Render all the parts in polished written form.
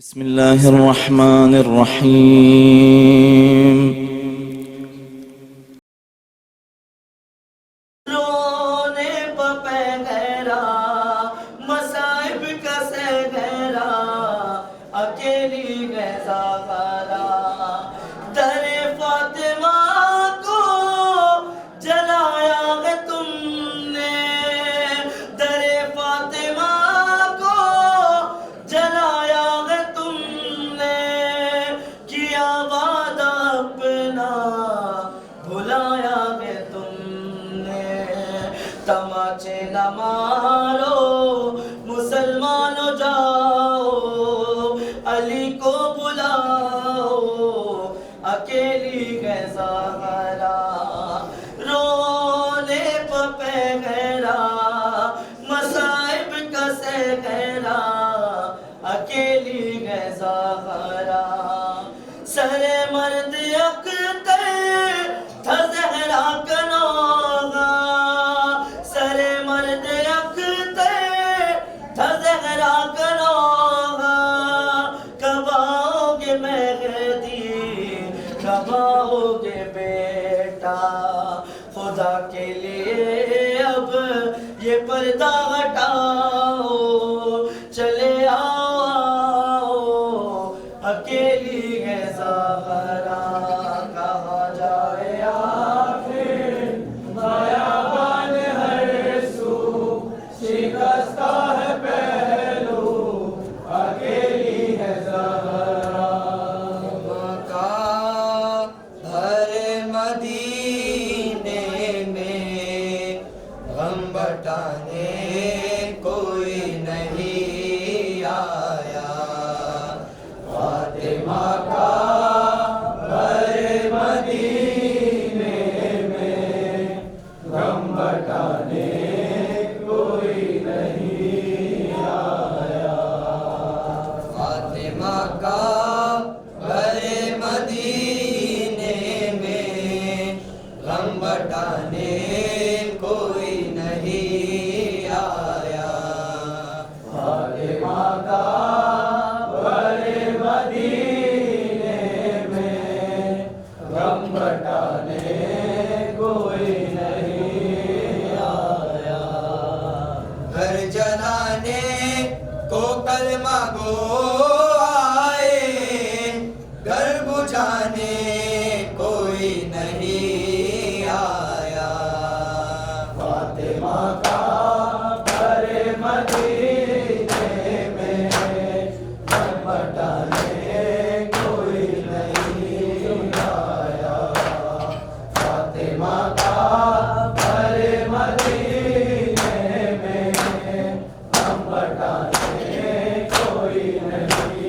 बिस्मिल्लाहिर रहमानिर रहीम। रोने पे गहरा मसाइब का से गहरा अकेली गैसा गरा दरे फातिमा को जलाया है तुमने, दरे फातिमा को जलाया है तुमने, किया वादा अपना भुलाया है तुमने। तमाचे न मारो मुसलमानों जाओ, अली को बुलाओ अकेली कैसा हरा। रोने पे गहरा मसाइब का से गहरा अकेली कैसा हरा। सरे मर्द अख्तर था ज़हरा का नौगा, सरे मर्द अख्तर था ज़हरा का नौगा। कब आओगे मेहदी, कब आओगे बेटा, खुदा के लिए अब ये पर्दा हटाओ, चले आओ अकेली है ज़हरा। कहा जाए आखिर बयान हर सू, शिकस्ता है पहलू अकेली है ज़हरा। मक्का भरे मदीने में गम बटाने कोई नहीं आया। फातिमा का भरे मदीने में गम बटाने कोई नहीं आया। फातिमा का भरे मदीने में गम बटाने कोई नहीं आया। फातिमा का भरे मदीने में गम बटाने कोई नहीं आया। घर जलाने को कलमा गो आए, घर बुझाने कोई नहीं आया। फातिमा का भरे मदीने में गम बटाने कोई नहीं आया। फातिमा का भरे मदीने में गम बटाने कोई नहीं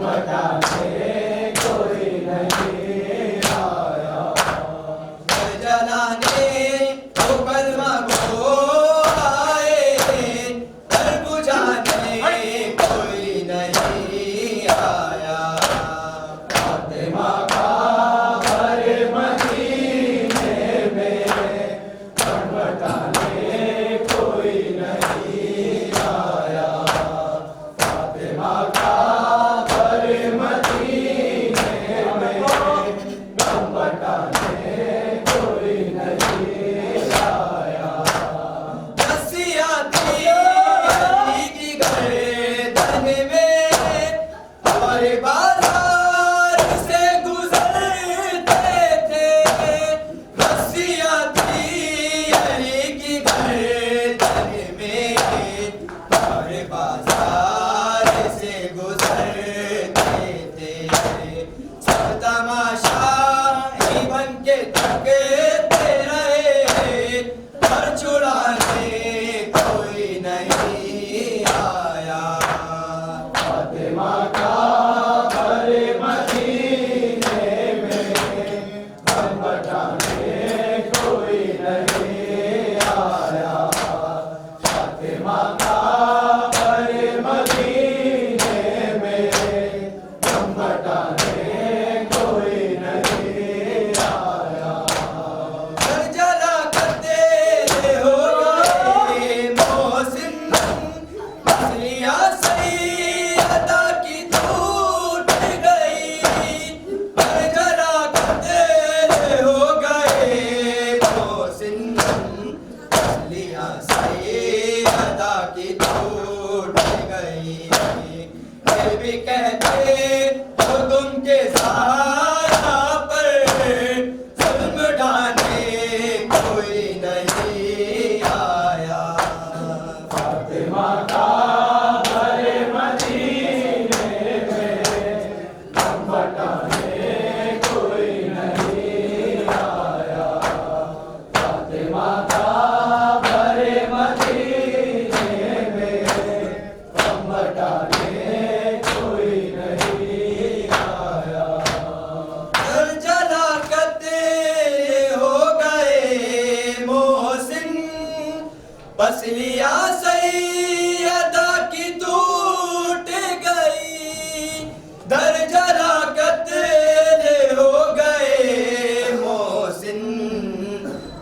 बटाने कोई नहीं आया। जलाने तो कलमा को आए, दर बुझाने कोई नहीं आया। फातिमा का घर मदीने में, घर बटाने कोई नहीं आया। फातिमा का घर मदीने में, घर बटाने कोई नहीं आया। रस्सियाँ थी अली की गर्दन में, और बाजार से गुजरते थे। रस्सियाँ थी अली की गर्दन में, और बाजार से गुजरते थे। सब तमाशाई बन के थकते रहे, पर छुड़ाने कोई नहीं आया। फातिमा का घर मदीने में, घर बटाने कोई नहीं आया। फातिमा का घर मदीने में, घर बटाने कोई नहीं आया। घर जला करते हो गए मोहसिन, मछलियाँ सैयदा की टूट गई। घर जला करते हो गए मोहसिन, मछलियाँ सैयदा की टूट गई। फिर भी कहते हो तुम के सहारा पर, जुल्म ढाने कोई नहीं आया। फातिमा का घर मदीने में, घर बटाने कोई नहीं आया। फातिमा का घर मदीने में, घर बटाने कोई नहीं आया। घर जला करते हो गए मोहसिन, पसलियाँ सैयदा की टूट गई। दर जला करते हो गए मोहसिन,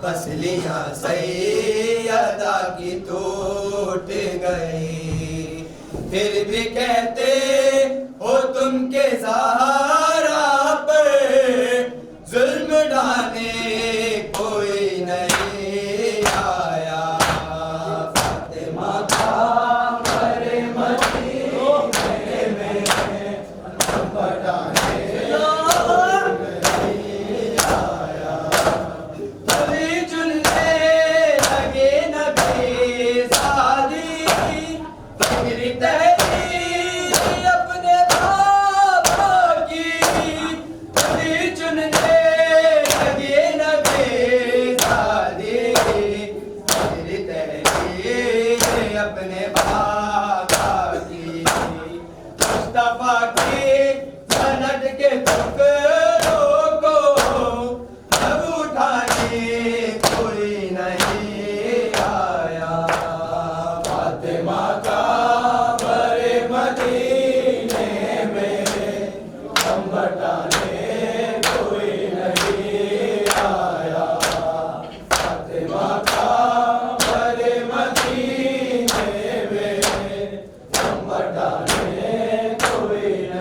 पसलियाँ सैयदा की टूट गई। फिर भी कहते हो तुम के सहारा पर, जुल्म ढाने कोई नहीं आया। फातिमा का घर मदीने में, घर बटाने कोई नहीं आया। तभी चुनने लगे नबी सादी, फिक्र तहरीर अपने बाबा की। तभी चुनने लगे नबी सादी, फिक्र तहरीर अपने बाबा की। मुस्तफा की सनद के टुकड़ों को अब उठाने कोई नहीं आया। फातिमा का घर मदीने में, घर बटाने कोई नहीं आया। फातिमा का घर मदीने में, घर बटाने कोई नहीं